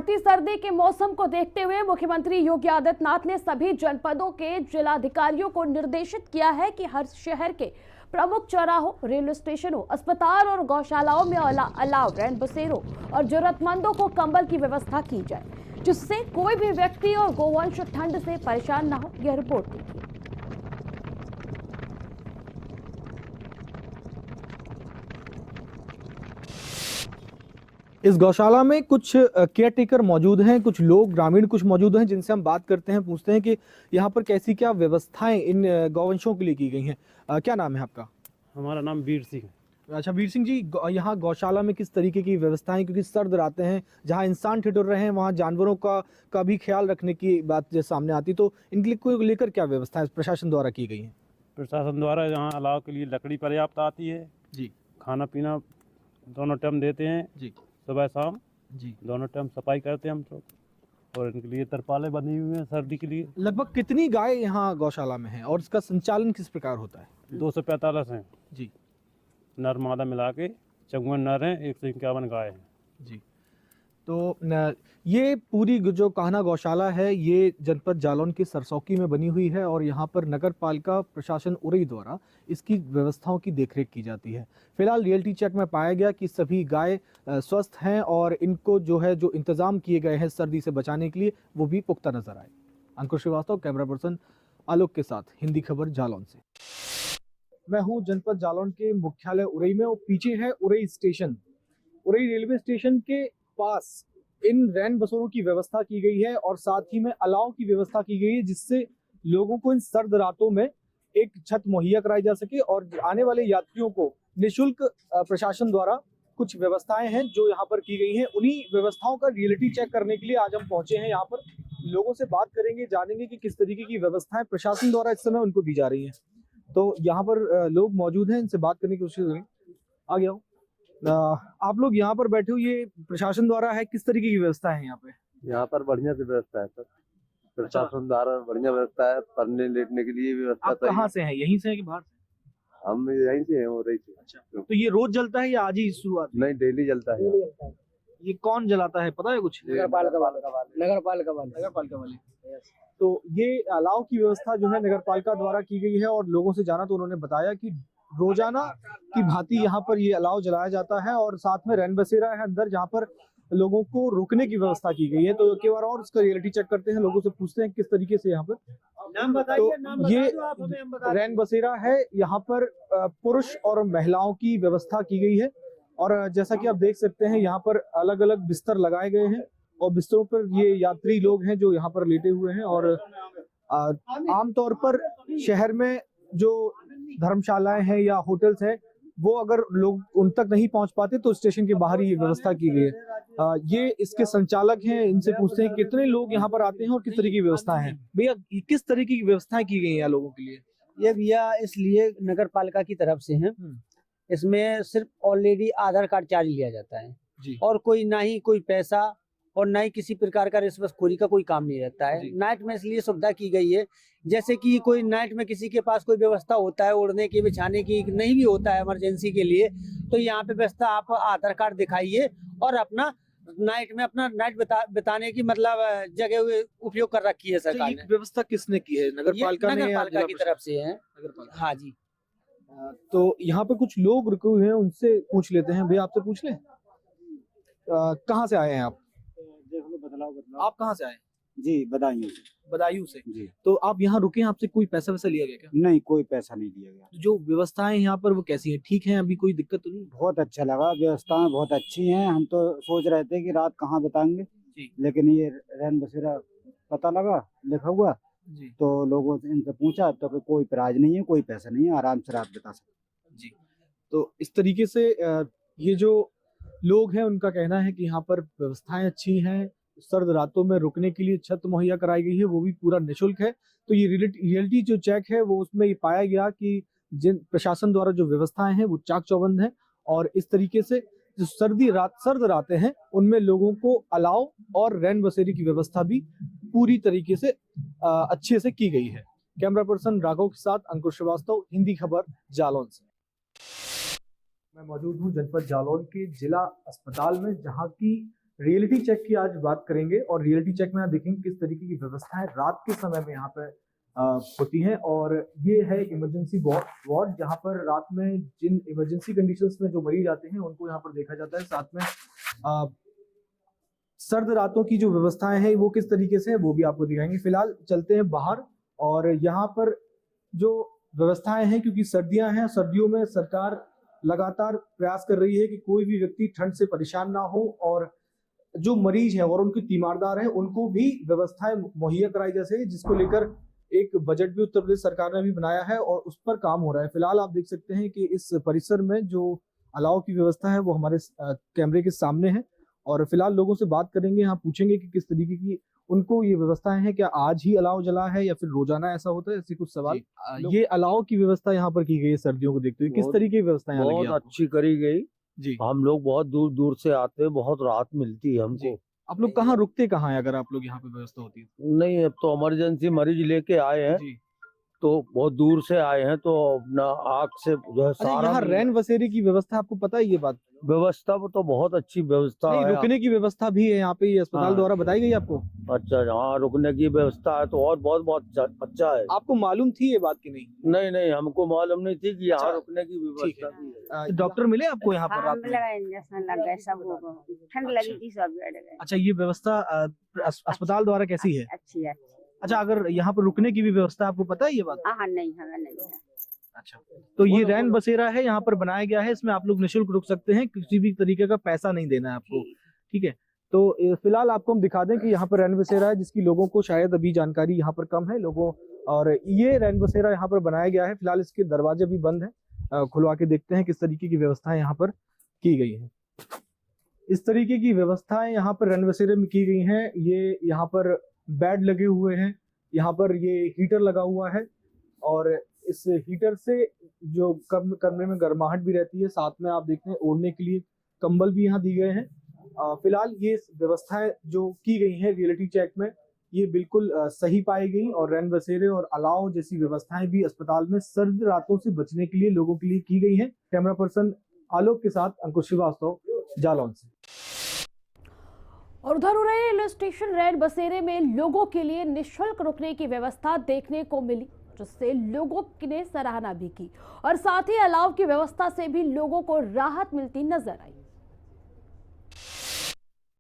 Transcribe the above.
बढ़ती सर्दी के मौसम को देखते हुए मुख्यमंत्री योगी आदित्यनाथ ने सभी जनपदों के जिलाधिकारियों को निर्देशित किया है कि हर शहर के प्रमुख चौराहों, रेलवे स्टेशनों, अस्पताल और गौशालाओं में अलाव रैन बसेरों और जरूरतमंदों को कंबल की व्यवस्था की जाए, जिससे कोई भी व्यक्ति और गोवंश ठंड से परेशान न हो। यह रिपोर्ट देखिए। इस गौशाला में कुछ केयर टेकर मौजूद हैं, कुछ लोग ग्रामीण कुछ मौजूद हैं, जिनसे हम बात करते हैं, पूछते हैं कि यहाँ पर कैसी क्या व्यवस्थाएं इन गौवंशों के लिए की गई हैं। क्या नाम है आपका? हमारा नाम वीर सिंह है। अच्छा वीर सिंह जी, यहाँ गौशाला में किस तरीके की व्यवस्थाएं, क्योंकि सर्द रातें हैं, जहाँ इंसान ठिठुर रहे हैं वहाँ जानवरों का भी ख्याल रखने की बात जैसे सामने आती, तो इनके लिए को लेकर क्या व्यवस्थाएं प्रशासन द्वारा की गई हैं? प्रशासन द्वारा यहाँ अलाव के लिए लकड़ी पर्याप्त आती है जी। खाना पीना दोनों टाइम देते हैं जी। सुबह शाम जी। दोनों टाइम सफाई करते हैं हम लोग, और इनके लिए तरपालें बनी हुई हैं सर्दी के लिए। लगभग कितनी गाय यहाँ गौशाला में है और इसका संचालन किस प्रकार होता है? 245 हैं जी। नर मादा मिला के 54 नर हैं, 151 गाय हैं। जी। तो ये पूरी जो कान्हा गौशाला है ये जनपद जालौन के सरसौकी में बनी हुई है और यहाँ पर नगर पालिका प्रशासन उरई द्वारा इसकी व्यवस्थाओं की देखरेख की जाती है। फिलहाल रियलिटी चेक में पाया गया कि सभी गाय स्वस्थ हैं और इनको जो इंतजाम किए गए हैं सर्दी से बचाने के लिए वो भी पुख्ता नजर आए। अंकुर श्रीवास्तव, कैमरा पर्सन आलोक के साथ, हिंदी खबर जालौन से। मैं हूँ जनपद जालौन के मुख्यालय उरई में और पीछे है Orai station. Orai railway station के पास इन रैन बसेरों की व्यवस्था की गई है और साथ ही में अलाव की व्यवस्था की गई है, जिससे लोगों को इन सर्द रातों में एक छत मुहैया कराई जा सके और आने वाले यात्रियों को निःशुल्क प्रशासन द्वारा कुछ व्यवस्थाएं हैं जो यहाँ पर की गई हैं। उन्हीं व्यवस्थाओं का रियलिटी चेक करने के लिए आज हम पहुंचे हैं। यहाँ पर लोगों से बात करेंगे, जानेंगे कि किस तरीके की व्यवस्थाएं प्रशासन द्वारा इस समय उनको दी जा रही है। तो यहाँ पर लोग मौजूद हैं, इनसे बात करने की कोशिश करेंगे। आ गया हूँ। आप लोग यहाँ पर बैठे हो, ये प्रशासन द्वारा है, किस तरीके की व्यवस्था है यहाँ पे? यहाँ पर बढ़िया सी व्यवस्था है सर, प्रशासन द्वारा बढ़िया व्यवस्था है। पढ़ने लेटने के लिए व्यवस्था। आप कहाँ से हैं, यहीं से हैं कि बाहर से? हम यहीं से हैं, उरई से। अच्छा, तो ये रोज जलता है या आज ही शुरुआत? नहीं, डेली जलता है। ये कौन जलाता है, पता है कुछ? नगर पालिका वाले। तो ये अलाव की व्यवस्था जो है नगर पालिका द्वारा की गई है और लोगों से जाना तो उन्होंने बताया कि रोजाना की भांति यहाँ पर ये अलाव जलाया जाता है और साथ में रैन बसेरा है अंदर, जहाँ पर लोगों को रुकने की व्यवस्था की गई है। तो एक बार और इसका रियलिटी चेक करते हैं, लोगों से पूछते हैं किस तरीके से यहाँ पर। नाम बताइए, तो ये रैन बसेरा है, यहाँ पर पुरुष और महिलाओं की व्यवस्था की गई है और जैसा कि आप देख सकते हैं यहाँ पर अलग अलग बिस्तर लगाए गए हैं और बिस्तरों पर ये यात्री लोग हैं जो यहाँ पर लेटे हुए हैं। और आमतौर पर शहर में जो धर्मशालाएं हैं या होटल्स हैं, वो अगर लोग उन तक नहीं पहुंच पाते तो स्टेशन के बाहर ही ये व्यवस्था की गई है। ये इसके संचालक हैं, इनसे पूछते हैं कितने लोग यहाँ पर आते हैं और किस तरह की व्यवस्था है। भैया, किस तरीके की व्यवस्थाएं की गई हैं लोगों के लिए? ये भैया इसलिए नगर पालिका की तरफ से है, इसमें सिर्फ ऑलरेडी आधार कार्ड चार्ज लिया जाता है जी। और कोई ना ही कोई पैसा और ना ही किसी प्रकार का रिश्वतखोरी का कोई काम नहीं रहता है। नाइट में इसलिए सुविधा की गई है, जैसे कि कोई नाइट में किसी के पास कोई व्यवस्था होता है ओढ़ने की, बिछाने की, नहीं भी होता है इमरजेंसी के लिए, तो यहाँ पे व्यवस्था आप आधार कार्ड दिखाइए और अपना नाइट में अपना नाइट बिताने की मतलब जगह उपयोग कर रखी है सरकार ने। व्यवस्था किसने की है, नगर पालिका ने? नगर पालिका की तरफ से है। हाँ जी। तो यहाँ पे कुछ लोग रुके हुए हैं, उनसे पूछ लेते हैं। भैया, आपसे पूछ लें, कहाँ से आए हैं आप? आप कहाँ से आए? जी, बदायूं से। बदायूं से जी। तो आप यहाँ रुके हैं, आपसे कोई पैसा वैसा लिया गया क्या? नहीं, कोई पैसा नहीं लिया गया। तो जो व्यवस्थाएं यहाँ पर वो कैसी हैं, ठीक हैं, अभी कोई दिक्कत तो नहीं? बहुत अच्छा लगा, व्यवस्थाएं बहुत अच्छी हैं। हम तो सोच रहे थे कि रात कहाँ बिताएंगे, लेकिन ये रैन बसेरा पता लगा लिखा हुआ जी। तो लोगों से इनसे पूछा तो कोई प्राइज नहीं है, कोई पैसा नहीं है, आराम से रात बिता सकते जी। तो इस तरीके से ये जो लोग हैं उनका कहना है कि यहाँ पर व्यवस्थाएं अच्छी हैं, सर्द रातों में रुकने के लिए छत मुहैया कराई गई है, वो भी पूरा निःशुल्क है। तो ये रियलिटी जो चेक है वो उसमें ये पाया गया कि जिन प्रशासन द्वारा जो व्यवस्थाएं हैं वो चाक चौबंद है और इस तरीके से जो सर्द रातें हैं उनमें लोगों को अलाव और रैन बसेरी की व्यवस्था भी पूरी तरीके से अच्छे से की गई है। कैमरा पर्सन राघव के साथ अंकुर श्रीवास्तव, हिंदी खबर जालौन से। मैं मौजूद हूँ जनपद जालौन के जिला अस्पताल में, जहाँ की रियलिटी चेक की आज बात करेंगे और रियलिटी चेक में आप देखेंगे किस तरीके की व्यवस्थाएं रात के समय में यहाँ पे होती हैं। और ये है इमरजेंसी वार्ड जहाँ पर रात में जिन इमरजेंसी कंडीशंस में जो मरीज आते हैं उनको यहाँ पर देखा जाता है। साथ में सर्द रातों की जो व्यवस्थाएं हैं वो किस तरीके से है वो भी आपको दिखाएंगे। फिलहाल चलते हैं बाहर और यहाँ पर जो व्यवस्थाएं हैं, क्योंकि सर्दियां हैं, सर्दियों में सरकार लगातार प्रयास कर रही है कि कोई भी व्यक्ति ठंड से परेशान ना हो और जो मरीज हैं और उनके तीमारदार हैं उनको भी व्यवस्थाएं मुहैया कराई जा सके, जिसको लेकर एक बजट भी उत्तर प्रदेश सरकार ने भी बनाया है और उस पर काम हो रहा है। फिलहाल आप देख सकते हैं कि इस परिसर में जो अलाव की व्यवस्था है वो हमारे कैमरे के सामने है और फिलहाल लोगों से बात करेंगे, यहाँ पूछेंगे कि किस तरीके की उनको ये व्यवस्थाएं हैं, क्या आज ही अलाव जला है या फिर रोजाना ऐसा होता है, ऐसे कुछ सवाल। ये अलाव की व्यवस्था यहाँ पर की गई है सर्दियों को देखते हुए, किस तरीके की व्यवस्था यहाँ लगी बहुत आपको? अच्छी करी गई जी, हम लोग बहुत दूर दूर से आते हैं, बहुत राहत मिलती है हमको। आप लोग कहाँ रुकते कहाँ है अगर आप लोग यहाँ पे व्यवस्था होती है? नहीं, अब तो इमरजेंसी मरीज लेके आए हैं जी, तो बहुत दूर से आए हैं तो अपना आग से जो है अच्छा सारा यहाँ रैन बसेरे की व्यवस्था आपको पता है ये बात? व्यवस्था तो बहुत अच्छी व्यवस्था नहीं, है। रुकने की व्यवस्था भी है यहाँ पे, ये अस्पताल हाँ। द्वारा बताई गई आपको? अच्छा, हाँ, रुकने की व्यवस्था है तो और बहुत बहुत अच्छा है। आपको मालूम थी ये बात की नहीं? नहीं नहीं, हमको मालूम नहीं थी कि यहाँ अच्छा, रुकने की ठीक व्यवस्था भी है। डॉक्टर मिले आपको यहाँ पर रात हाँ, में? लगा इंजेक्शन लग गए सबको, ठंड लगी थी सब लड़ गए। अच्छा, ये व्यवस्था अस्पताल द्वारा कैसी है? अच्छी है। अच्छा, अगर यहाँ पर रुकने की भी व्यवस्था आपको पता है ये बात? हाँ नहीं, हमें नहीं है। अच्छा, तो ये रैन बसेरा है, यहाँ पर बनाया गया है, इसमें आप लोग निःशुल्क रुक सकते हैं, किसी भी तरीके का पैसा नहीं देना है आपको, ठीक है। तो फिलहाल आपको हम दिखा दें कि यहाँ पर रैन बसेरा है, जिसकी लोगों को शायद अभी जानकारी यहाँ पर कम है लोगों, और ये रैन बसेरा यहाँ पर बनाया गया है। फिलहाल इसके दरवाजे भी बंद है, खुलवा के देखते हैं किस तरीके की व्यवस्थाएं यहाँ पर की गई है। इस तरीके की व्यवस्थाएं यहाँ पर रैन बसेरे में की गई हैं। ये यहाँ पर बेड लगे हुए हैं, यहाँ पर ये हीटर लगा हुआ है और इस हीटर से जो कमरे में गर्माहट भी रहती है, साथ में आप देखते हैं ओढ़ने के लिए कंबल भी यहाँ दिए गए हैं। फिलहाल ये व्यवस्थाएं जो की गई हैं रियलिटी चेक में ये बिल्कुल सही पाई गई और रैन बसेरे और अलाव जैसी व्यवस्थाएं भी अस्पताल में सर्द रातों से बचने के लिए लोगों के लिए की गई हैं। कैमरा पर्सन आलोक के साथ अंकुश श्रीवास्तव, जालौन से। और उधर रेलवे स्टेशन रैन बसेरे में लोगों के लिए निःशुल्क रुकने की व्यवस्था देखने को मिली, जिससे लोगों ने सराहना भी की और साथ ही अलाव की व्यवस्था से भी लोगों को राहत मिलती नजर आई।